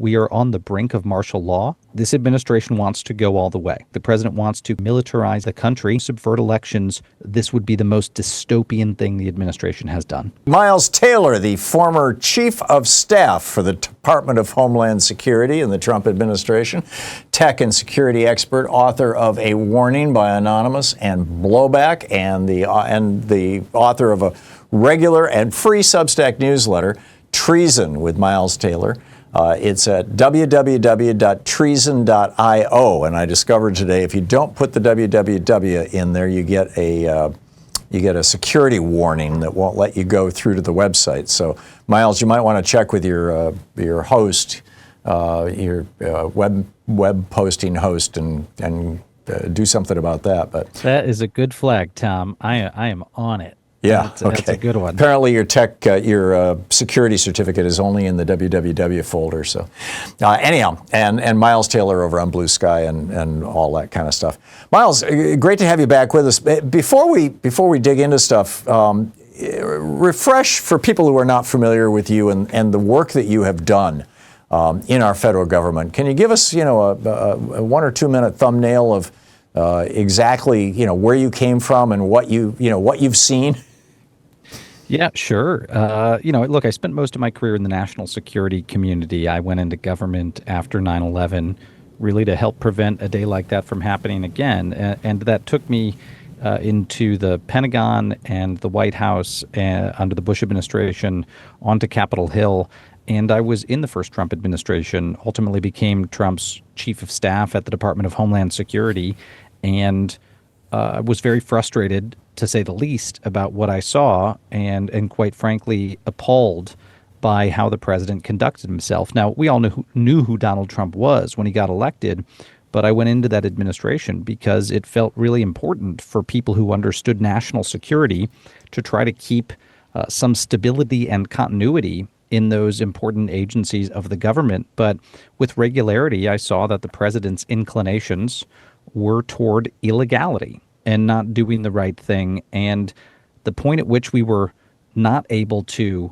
We are on the brink of martial law. This administration wants to go all the way. The president wants to militarize the country, subvert elections. This would be the most dystopian thing the administration has done. Miles Taylor, the former chief of staff for the Department of Homeland Security in the Trump administration, tech and security expert, author of A Warning by Anonymous and Blowback, and the author of a regular and free Substack newsletter, Treason with Miles Taylor. It's at www.treason.io, and I discovered today if you don't put the www in there, you get a security warning that won't let you go through to the website. So, Miles, you might want to check with your host, your web posting host, and do something about that. But that is a good flag, Tom. I am on it. Yeah, that's a good one. Apparently, your security certificate is only in the www folder. So, anyhow, and Miles Taylor over on Blue Sky and all that kind of stuff. Miles, great to have you back with us. Before we dig into stuff, refresh for people who are not familiar with you and the work that you have done in our federal government. Can you give us, a 1 or 2 minute thumbnail of exactly, where you came from and what you've seen? Yeah, sure. Look, I spent most of my career in the national security community. I went into government after 9/11, really to help prevent a day like that from happening again. And that took me into the Pentagon and the White House under the Bush administration, onto Capitol Hill. And I was in the first Trump administration, ultimately became Trump's chief of staff at the Department of Homeland Security, and was very frustrated, to say the least, about what I saw, and quite frankly appalled by how the president conducted himself. Now, we all knew who Donald Trump was when he got elected, but I went into that administration because it felt really important for people who understood national security to try to keep some stability and continuity in those important agencies of the government. But with regularity, I saw that the president's inclinations were toward illegality and not doing the right thing. And the point at which we were not able to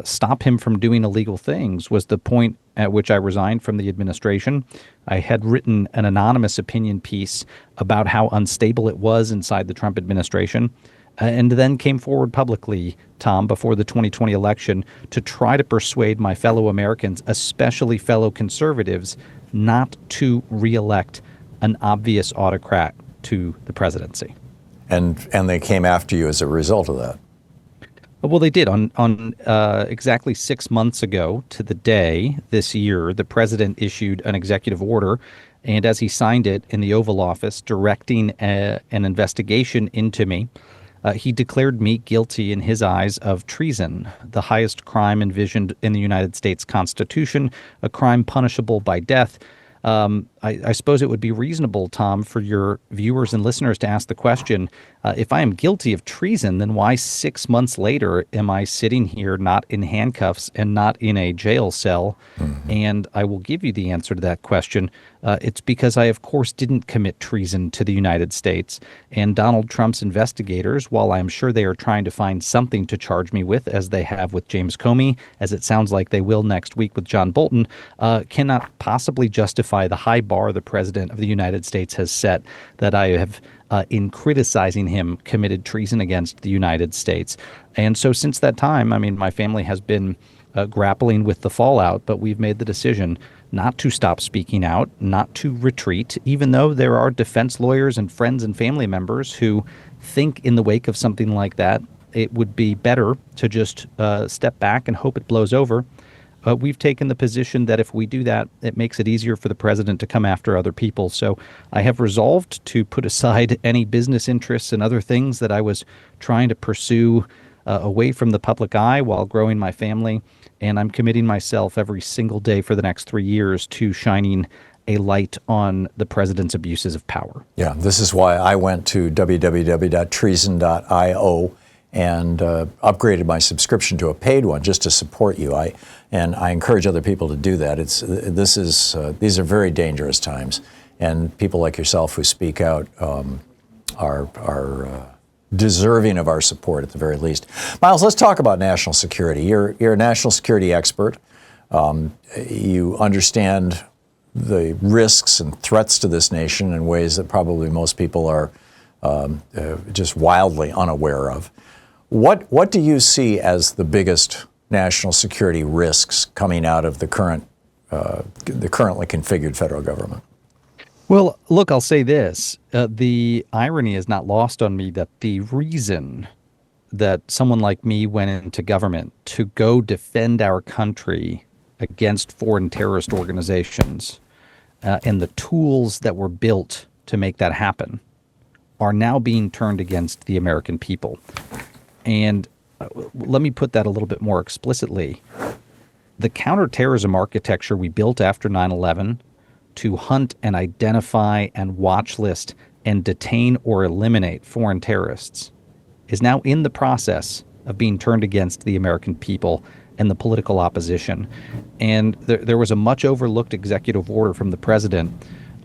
stop him from doing illegal things was the point at which I resigned from the administration. I had written an anonymous opinion piece about how unstable it was inside the Trump administration, and then came forward publicly, Tom, before the 2020 election to try to persuade my fellow Americans, especially fellow conservatives, not to reelect an obvious autocrat to the presidency. And they came after you as a result of that. Well, they did. On exactly 6 months ago to the day this year, the president issued an executive order, and as he signed it in the Oval Office, directing an investigation into me, he declared me guilty in his eyes of treason, the highest crime envisioned in the United States Constitution, a crime punishable by death. I suppose it would be reasonable, Tom, for your viewers and listeners to ask the question, if I am guilty of treason, then why 6 months later am I sitting here not in handcuffs and not in a jail cell? Mm-hmm. And I will give you the answer to that question. It's because I, of course, didn't commit treason to the United States. And Donald Trump's investigators, while I'm sure they are trying to find something to charge me with, as they have with James Comey, as it sounds like they will next week with John Bolton, cannot possibly justify the high bar the president of the United States has set that I have, in criticizing him, committed treason against the United States. And so since that time, I mean, my family has been grappling with the fallout, but we've made the decision not to stop speaking out, not to retreat, even though there are defense lawyers and friends and family members who think in the wake of something like that, it would be better to just step back and hope it blows over. We've taken the position that if we do that, it makes it easier for the president to come after other people. So I have resolved to put aside any business interests and other things that I was trying to pursue away from the public eye while growing my family. And I'm committing myself every single day for the next 3 years to shining a light on the president's abuses of power. Yeah, this is why I went to www.treason.io and upgraded my subscription to a paid one just to support you. I encourage other people to do that. These are very dangerous times, and people like yourself who speak out are deserving of our support at the very least. Miles, let's talk about national security. You're a national security expert. You understand the risks and threats to this nation in ways that probably most people are just wildly unaware of. What do you see as the biggest national security risks coming out of the currently configured federal government? Well, look, I'll say this. The irony is not lost on me that the reason that someone like me went into government to go defend our country against foreign terrorist organizations and the tools that were built to make that happen are now being turned against the American people. And let me put that a little bit more explicitly. The counterterrorism architecture we built after 9/11 to hunt and identify and watch list and detain or eliminate foreign terrorists is now in the process of being turned against the American people and the political opposition. And there was a much overlooked executive order from the president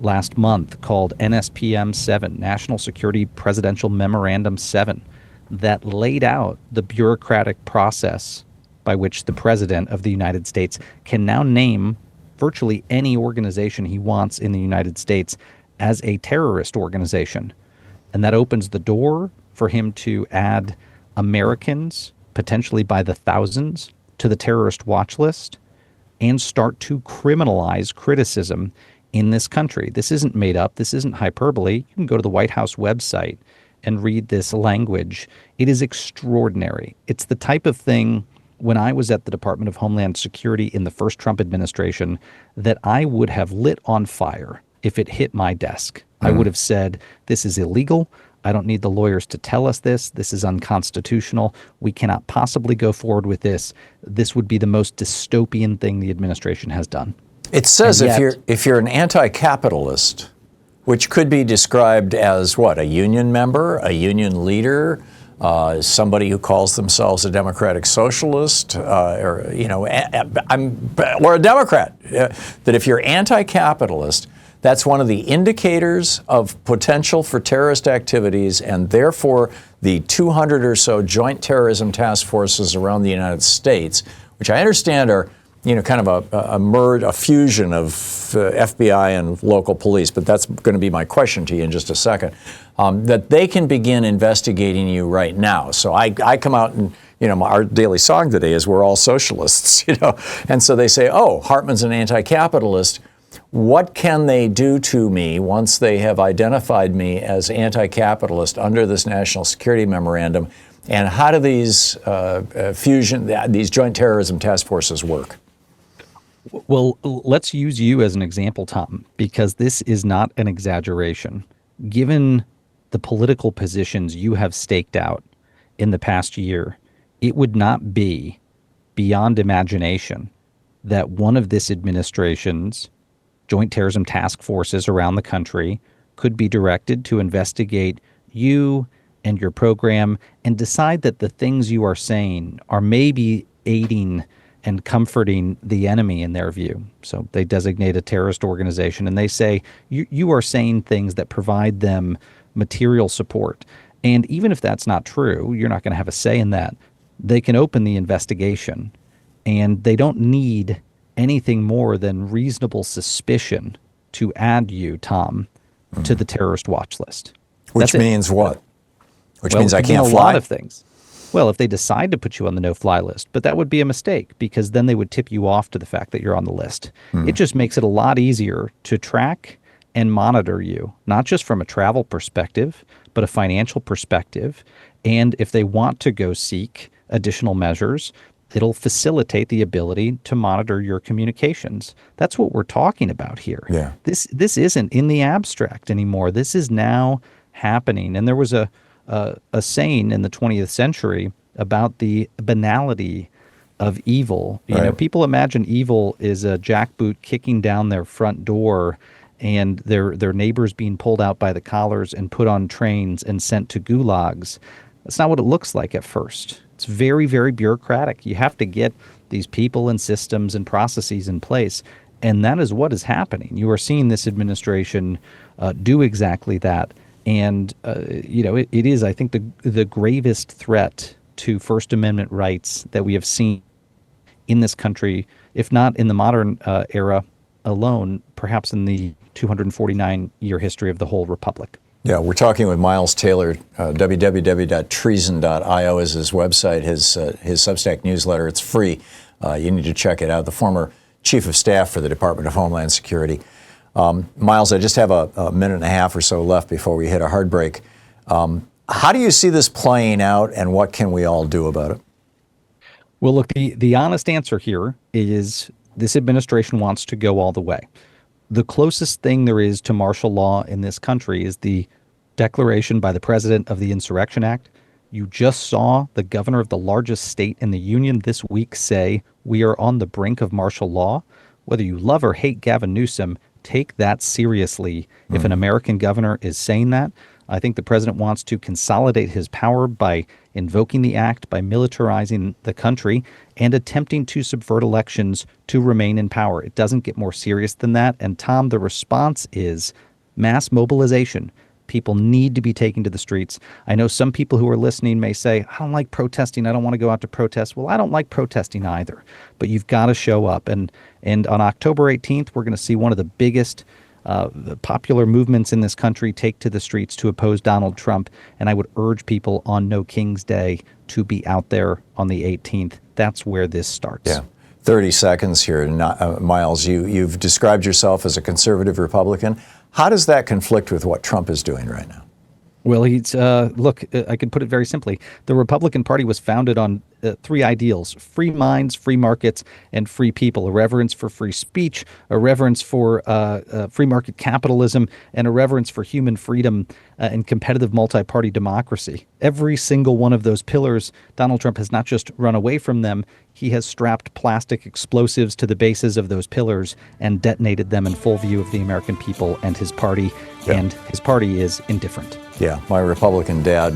last month called NSPM 7, National Security Presidential Memorandum 7, that laid out the bureaucratic process by which the president of the United States can now name virtually any organization he wants in the United States as a terrorist organization. And that opens the door for him to add Americans, potentially by the thousands, to the terrorist watch list and start to criminalize criticism in this country. This isn't made up. This isn't hyperbole. You can go to the White House website and read this language. It is extraordinary. It's the type of thing, when I was at the Department of Homeland Security in the first Trump administration, that I would have lit on fire if it hit my desk. I would have said, this is illegal. I don't need the lawyers to tell us this. This is unconstitutional. We cannot possibly go forward with this. This would be the most dystopian thing the administration has done. It says And yet, if you're an anti-capitalist, which could be described as what, a union member, a union leader, somebody who calls themselves a democratic socialist, or a Democrat, that if you're anti-capitalist, that's one of the indicators of potential for terrorist activities, and therefore the 200 or so joint terrorism task forces around the United States, which I understand are kind of a fusion of FBI and local police, but that's going to be my question to you in just a second, that they can begin investigating you right now. So I come out and, our daily song today is we're all socialists, and so they say, oh, Hartmann's an anti-capitalist. What can they do to me once they have identified me as anti-capitalist under this national security memorandum? And how do these these joint terrorism task forces work? Well, let's use you as an example, Tom, because this is not an exaggeration. Given the political positions you have staked out in the past year, it would not be beyond imagination that one of this administration's joint terrorism task forces around the country could be directed to investigate you and your program and decide that the things you are saying are maybe aiding and comforting the enemy in their view. So they designate a terrorist organization and they say, you are saying things that provide them material support. And even if that's not true, you're not going to have a say in that. They can open the investigation, and they don't need anything more than reasonable suspicion to add you, Tom, to the terrorist watch list. Which means what? Which means I it can can't mean fly? A lot of things. Well, if they decide to put you on the no-fly list, but that would be a mistake because then they would tip you off to the fact that you're on the list. It just makes it a lot easier to track and monitor you, not just from a travel perspective, but a financial perspective. And if they want to go seek additional measures, it'll facilitate the ability to monitor your communications. That's what we're talking about here. Yeah. This isn't in the abstract anymore. This is now happening. And there was a saying in the 20th century about the banality of evil. People imagine evil is a jackboot kicking down their front door and their neighbors being pulled out by the collars and put on trains and sent to gulags. That's not what it looks like at first. It's very, very bureaucratic. You have to get these people and systems and processes in place. And that is what is happening. You are seeing this administration do exactly that. And, it is, I think, the gravest threat to First Amendment rights that we have seen in this country, if not in the modern era alone, perhaps in the 249-year history of the whole republic. Yeah, we're talking with Miles Taylor. www.treason.io is his website, his Substack newsletter. It's free. You need to check it out. The former chief of staff for the Department of Homeland Security. Miles, I just have a minute and a half or so left before we hit a hard break. How do you see this playing out, and what can we all do about it? Well, look, the honest answer here is this administration wants to go all the way. The closest thing there is to martial law in this country is the declaration by the president of the Insurrection Act. You just saw the governor of the largest state in the union this week say we are on the brink of martial law. Whether you love or hate Gavin Newsom, take that seriously. If an American governor is saying that, I think the president wants to consolidate his power by invoking the act, by militarizing the country, and attempting to subvert elections to remain in power. It doesn't get more serious than that. And Tom, the response is mass mobilization. People need to be taken to the streets. I know some people who are listening may say, I don't like protesting. I don't want to go out to protest. Well, I don't like protesting either. But you've got to show up. And on October 18th, we're going to see one of the biggest popular movements in this country take to the streets to oppose Donald Trump. And I would urge people on No King's Day to be out there on the 18th. That's where this starts. Yeah. 30 seconds here. Miles, you've described yourself as a conservative Republican. How does that conflict with what Trump is doing right now? Well, look, I could put it very simply. The Republican Party was founded on three ideals: free minds, free markets, and free people. A reverence for free speech, a reverence for free market capitalism, and a reverence for human freedom and competitive multi-party democracy. Every single one of those pillars, Donald Trump has not just run away from them, he has strapped plastic explosives to the bases of those pillars and detonated them in full view of the American people and his party. Yeah. And his party is indifferent. Yeah, my Republican dad,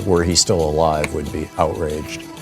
were he still alive, would be outraged.